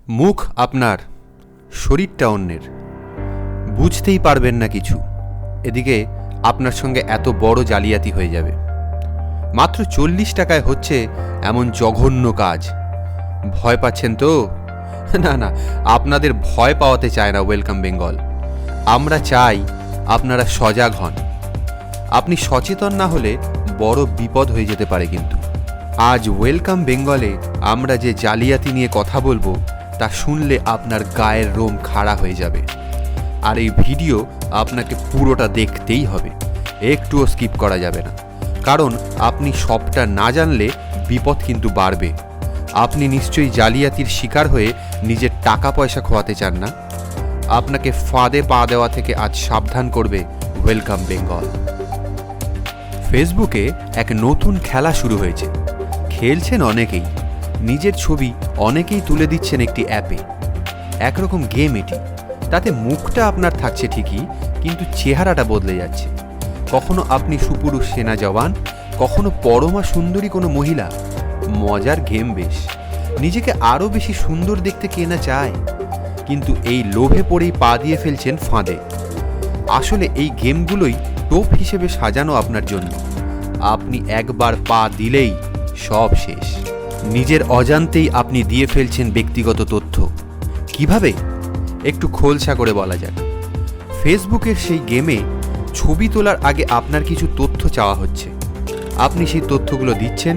মুখ আপনার, শরীরটা অন্যের। বুঝতেই পারবেন না কিছু, এদিকে আপনার সঙ্গে এত বড় জালিয়াতি হয়ে যাবে। মাত্র 40 টাকায় হচ্ছে এমন জঘন্য কাজ। ভয় পাচ্ছেন তো? না না, আপনাদের ভয় পাওয়াতে চায় না ওয়েলকাম বেঙ্গল। আমরা চাই আপনারা সজাগ হন। আপনি সচেতন না হলে বড় বিপদ হয়ে যেতে পারে। কিন্তু আজ ওয়েলকাম বেঙ্গলে আমরা যে জালিয়াতি নিয়ে কথা বলবো তা শুনলে আপনার গায়ের রোম খাড়া হয়ে যাবে। আর এই ভিডিও আপনাকে পুরোটা দেখতেই হবে, একটুও স্কিপ করা যাবে না। কারণ আপনি সবটা না জানলে বিপদ কিন্তু বাড়বে। আপনি নিশ্চয়ই জালিয়াতির শিকার হয়ে নিজের টাকা পয়সা খোয়াতে চান না। আপনাকে ফাঁদে পা দেওয়া থেকে আজ সাবধান করবে ওয়েলকাম বেঙ্গল। ফেসবুকে এক নতুন খেলা শুরু হয়েছে। খেলছেন অনেকেই, নিজের ছবি অনেকেই তুলে দিচ্ছেন একটি অ্যাপে। একরকম গেম এটি। তাতে মুখটা আপনার থাকছে ঠিকই, কিন্তু চেহারাটা বদলে যাচ্ছে। কখনো আপনি সুপুরুষ সেনা জওয়ান, কখনো পরমা সুন্দরী কোনো মহিলা। মজার গেম বেশ। নিজেকে আরও বেশি সুন্দর দেখতে কে না চায়, কিন্তু এই লোভে পড়েই পা দিয়ে ফেলছেন ফাঁদে। আসলে এই গেমগুলোই টোপ হিসেবে সাজানো আপনার জন্য। আপনি একবার পা দিলেই সব শেষ। নিজের অজান্তেই আপনি দিয়ে ফেলছেন ব্যক্তিগত তথ্য। কিভাবে? একটু খোলসা করে বলা যাক। ফেসবুকের সেই গেমে ছবি তোলার আগে আপনার কিছু তথ্য চাওয়া হচ্ছে। আপনি সেই তথ্যগুলো দিচ্ছেন,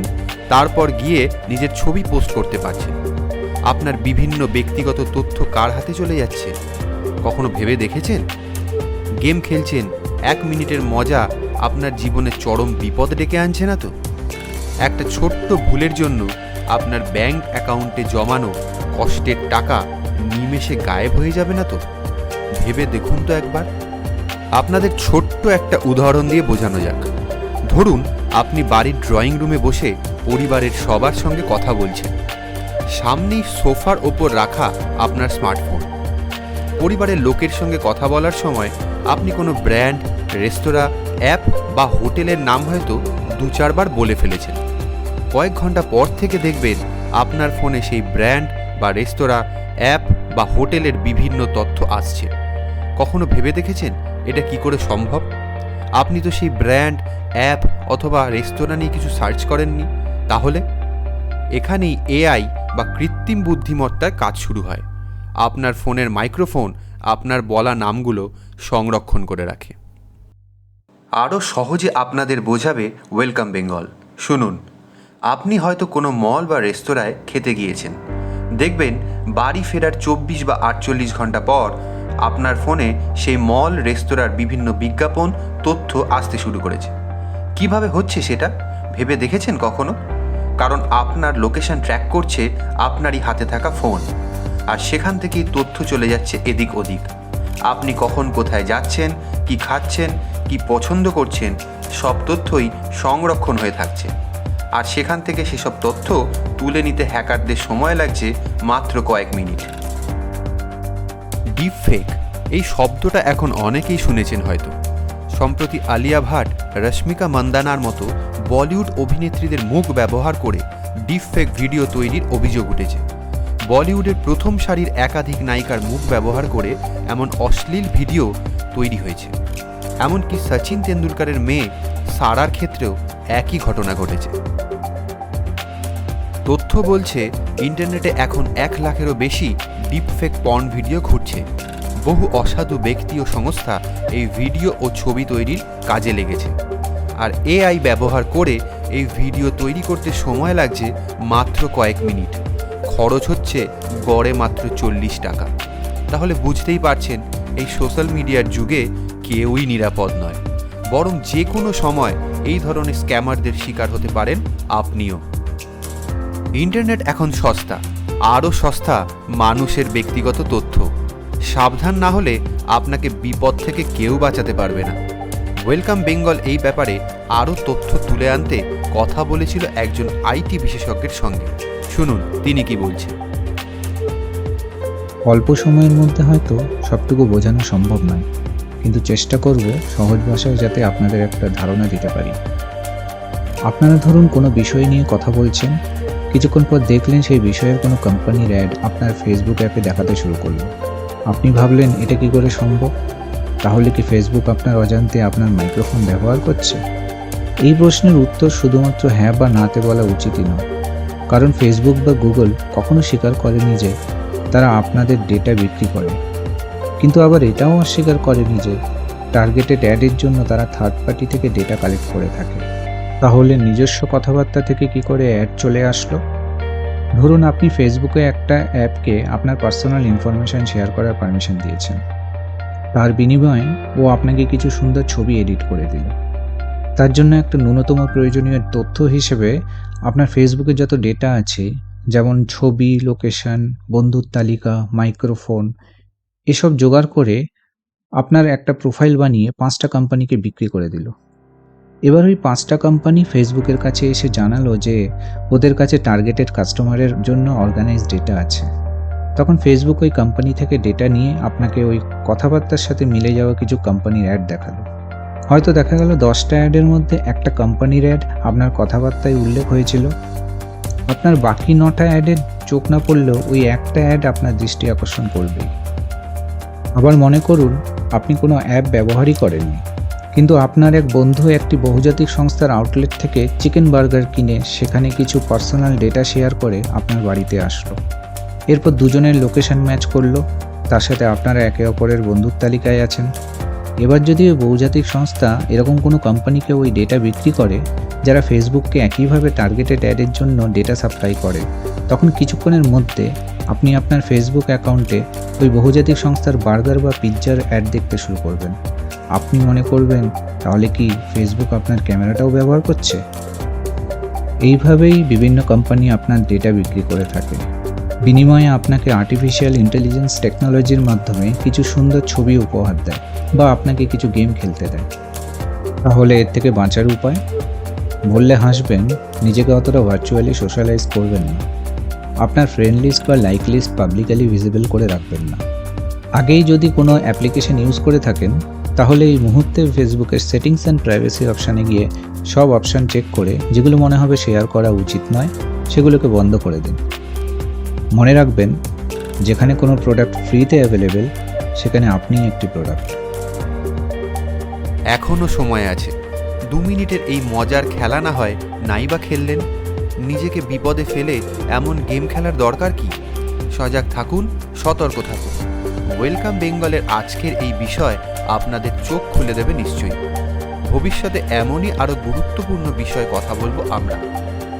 তারপর গিয়ে নিজের ছবি পোস্ট করতে পারছেন। আপনার বিভিন্ন ব্যক্তিগত তথ্য কার হাতে চলে যাচ্ছে কখনো ভেবে দেখেছেন? গেম খেলছেন, 1 মিনিটের মজা আপনার জীবনে চরম বিপদ ডেকে আনছে না তো? একটা ছোট্ট ভুলের জন্য আপনার ব্যাংক অ্যাকাউন্টে জমানো কষ্টের টাকা নিমেষে গায়েব হয়ে যাবে না তো? ভেবে দেখুন তো একবার। আপনাদের ছোট্ট একটা উদাহরণ দিয়ে বোঝানো যাক। ধরুন আপনি বাড়ির ড্রয়িং রুমে বসে পরিবারের সবার সঙ্গে কথা বলছেন। সামনেই সোফার ওপর রাখা আপনার স্মার্টফোন। পরিবারের লোকের সঙ্গে কথা বলার সময় আপনি কোনো ব্র্যান্ড, রেস্তোরাঁ, অ্যাপ বা হোটেলের নাম হয়তো 2-4 বার বলে ফেলেছেন। কয়েক ঘন্টা পর থেকে দেখবেন আপনার ফোনে সেই ব্র্যান্ড বা রেস্তোরাঁ, অ্যাপ বা হোটেলের বিভিন্ন তথ্য আসছে। কখনো ভেবে দেখেছেন এটা কি করে সম্ভব? আপনি তো সেই ব্র্যান্ড, অ্যাপ অথবা রেস্তোরাঁ নিয়ে কিছু সার্চ করেননি। তাহলে এখানেই এআই বা কৃত্রিম বুদ্ধিমত্তার কাজ শুরু হয়। আপনার ফোনের মাইক্রোফোন আপনার বলা নামগুলো সংরক্ষণ করে রাখে। আরও সহজে আপনাদের বোঝাবে ওয়েলকাম বেঙ্গল। শুনুন, আপনি হয়তো কোনো মল বা রেস্তোরাঁয় খেতে গিয়েছেন। দেখবেন বাড়ি ফেরার 24 বা 48 ঘন্টা পর আপনার ফোনে সেই মল, রেস্তোরাঁর বিভিন্ন বিজ্ঞাপন, তথ্য আসতে শুরু করেছে। কিভাবে হচ্ছে সেটা ভেবে দেখেছেন কখনো? কারণ আপনার লোকেশন ট্র্যাক করছে আপনারই হাতে থাকা ফোন, আর সেখান থেকেই তথ্য চলে যাচ্ছে এদিক ওদিক। আপনি কখন কোথায় যাচ্ছেন, কি খাচ্ছেন, কি পছন্দ করছেন, সব তথ্যই সংরক্ষণ হয়ে থাকছে। আর সেখান থেকে সেসব তথ্য তুলে নিতে হ্যাকারদের সময় লাগছে মাত্র কয়েক মিনিট। ডিপ ফেক, এই শব্দটা এখন অনেকেই শুনেছেন হয়তো। সম্প্রতি আলিয়া ভাট, রশ্মিকা মান্দানার মতো বলিউড অভিনেত্রীদের মুখ ব্যবহার করে ডিপ ফেক ভিডিও তৈরির অভিযোগ উঠেছে। বলিউডের প্রথম সারির একাধিক নায়িকার মুখ ব্যবহার করে এমন অশ্লীল ভিডিও তৈরি হয়েছে। এমনকি সচিন তেন্ডুলকরের মেয়ে সারার ক্ষেত্রেও একই ঘটনা ঘটেছে। তথ্য বলছে ইন্টারনেটে এখন 1 লাখেরও বেশি ডিপফেক পর্ন ভিডিও ঘুরছে। বহু অসাধু ব্যক্তি ও সংস্থা এই ভিডিও ও ছবি তৈরির কাজে লেগেছে। আর এআই ব্যবহার করে এই ভিডিও তৈরি করতে সময় লাগছে মাত্র কয়েক মিনিট। খরচ হচ্ছে গড়ে মাত্র 40 টাকা। তাহলে বুঝতেই পারছেন এই সোশ্যাল মিডিয়ার যুগে কেউই নিরাপদ নয়, বরং যে কোনো সময় এই ধরনের স্ক্যামারদের শিকার হতে পারেন আপনিও। ইন্টারনেট এখন সস্তা, আরও সস্তা মানুষের ব্যক্তিগত তথ্য। সাবধান না হলে আপনাকে বিপদ থেকে কেউ বাঁচাতে পারবে না। ওয়েলকাম বেঙ্গল এই ব্যাপারে আরও তথ্য তুলে আনতে কথা বলেছিল একজন আইটি বিশেষজ্ঞের সঙ্গে। শুনুন তিনি কি বলছেন। অল্প সময়ের মধ্যে হয়তো সবটুকু বোঝানো সম্ভব নয়, কিন্তু চেষ্টা করব সহজ ভাষায় যাতে আপনাদের একটা ধারণা দিতে পারি। আপনারা ধরুন কোনো বিষয় নিয়ে কথা বলছেন, কিছুক্ষণ পর দেখলেন সেই বিষয়ের কোনো কোম্পানির অ্যাড আপনার ফেসবুক অ্যাপে দেখাতে শুরু করলো। আপনি ভাবলেন এটা কি করে সম্ভব? তাহলে কি ফেসবুক আপনার অজান্তে আপনার মাইক্রোফোন ব্যবহার করছে? এই প্রশ্নের উত্তর শুধুমাত্র হ্যাঁ বা নাতে বলা উচিতই নয়, কারণ ফেসবুক বা গুগল কখনো স্বীকার করেনি যে তারা আপনাদের ডেটা বিক্রি করে, কিন্তু আবার এটাও অস্বীকার করেনি যে টার্গেটেড অ্যাডের জন্য তারা থার্ড পার্টি থেকে ডেটা কালেক্ট করে থাকে। তাহলে নিজস্ব কথাবার্তা থেকে কি করে অ্যাড চলে আসলো? ধরুন আপনি ফেসবুকে একটা অ্যাপকে আপনার পার্সোনাল ইনফরমেশন শেয়ার করার পারমিশন দিয়েছেন। তার বিনিময়ে ও আপনাকে কিছু সুন্দর ছবি এডিট করে দিল। তার জন্য একটা ন্যূনতম প্রয়োজনীয় তথ্য হিসেবে আপনার ফেসবুকে যত ডেটা আছে, যেমন ছবি, লোকেশন, বন্ধুর তালিকা, মাইক্রোফোন, এসব জোগাড় করে আপনার একটা প্রোফাইল বানিয়ে 5টা কোম্পানিকে বিক্রি করে দিল। এবার ওই 5টা কোম্পানি ফেসবুকের কাছে এসে জানালো যে ওদের কাছে টার্গেটেড কাস্টমারের জন্য অর্গানাইজ ডেটা আছে। তখন ফেসবুক ওই কোম্পানি থেকে ডেটা নিয়ে আপনাকে ওই কথাবার্তার সাথে মিলে যাওয়া কিছু কোম্পানির অ্যাড দেখালো। হয়তো দেখা গেল 10টা অ্যাডের মধ্যে একটা কোম্পানির অ্যাড আপনার কথাবার্তায় উল্লেখ হয়েছিল। আপনার বাকি 9টা অ্যাডের চোখ না পড়লেও ওই একটা অ্যাড আপনার দৃষ্টি আকর্ষণ করবেই। আবার মনে করুন আপনি কোনো অ্যাপ ব্যবহারই করেননি, কিন্তু আপনার এক বন্ধু একটি বহুজাতিক সংস্থার আউটলেট থেকে চিকেন বার্গার কিনে সেখানে কিছু পার্সোনাল ডেটা শেয়ার করে আপনার বাড়িতে আসলো। এরপর দুজনের লোকেশন ম্যাচ করলো, তার সাথে আপনারা একে অপরের বন্ধুর তালিকায় আছেন। এবার যদি ওই বহুজাতিক সংস্থা এরকম কোনো কোম্পানিকে ওই ডেটা বিক্রি করে যারা ফেসবুককে একইভাবে টার্গেটেড অ্যাডের জন্য ডেটা সাপ্লাই করে, তখন কিছুক্ষণের মধ্যে আপনি আপনার ফেসবুক অ্যাকাউন্টে ওই বহুজাতিক সংস্থার বার্গার বা পিৎজার অ্যাড দেখতে শুরু করবেন। আপনি মনে করবেন তাহলে কি ফেসবুক আপনার ক্যামেরাটাও ব্যবহার করছে? এইভাবেই বিভিন্ন কোম্পানি আপনার ডেটা বিক্রি করে থাকে। বিনিময়ে আপনাকে আর্টিফিশিয়াল ইন্টেলিজেন্স টেকনোলজির মাধ্যমে কিছু সুন্দর ছবি উপহার দেয় বা আপনাকে কিছু গেম খেলতে দেয়। তাহলে এর থেকে বাঁচার উপায়? বললে হাসবেন, নিজেকে অতটা ভার্চুয়ালি সোশ্যালাইজ করবেন না। আপনার ফ্রেন্ড লিস্ট বা লাইক লিস্ট পাবলিকালি ভিজিবল করে রাখবেন না। আগেই যদি কোনো অ্যাপ্লিকেশন ইউজ করে থাকেন তাহলে এই মুহূর্তে ফেসবুকের সেটিংস অ্যান্ড প্রাইভেসি অপশানে গিয়ে সব অপশান চেক করে যেগুলো মনে হবে শেয়ার করা উচিত নয় সেগুলোকে বন্ধ করে দিন। মনে রাখবেন, যেখানে কোনো প্রোডাক্ট ফ্রিতে অ্যাভেলেবেল সেখানে আপনিই একটি প্রোডাক্ট। এখনও সময় আছে। 2 মিনিটের এই মজার খেলা না হয় নাই বা খেললেন। নিজেকে বিপদে ফেলে এমন গেম খেলার দরকার কি? সজাগ থাকুন, সতর্ক থাকুন। ওয়েলকাম বেঙ্গলের আজকের এই বিষয় আপনাদের চোখ খুলে দেবে নিশ্চয়ই। ভবিষ্যতে এমনই আরও গুরুত্বপূর্ণ বিষয়ে কথা বলবো আমরা।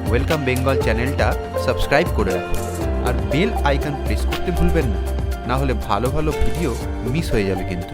ওয়েলকাম বেঙ্গল চ্যানেলটা সাবস্ক্রাইব করে রাখুন আর বেল আইকন প্রেস করতে ভুলবেন না, না হলে ভালো ভালো ভিডিও মিস হয়ে যাবে কিন্তু।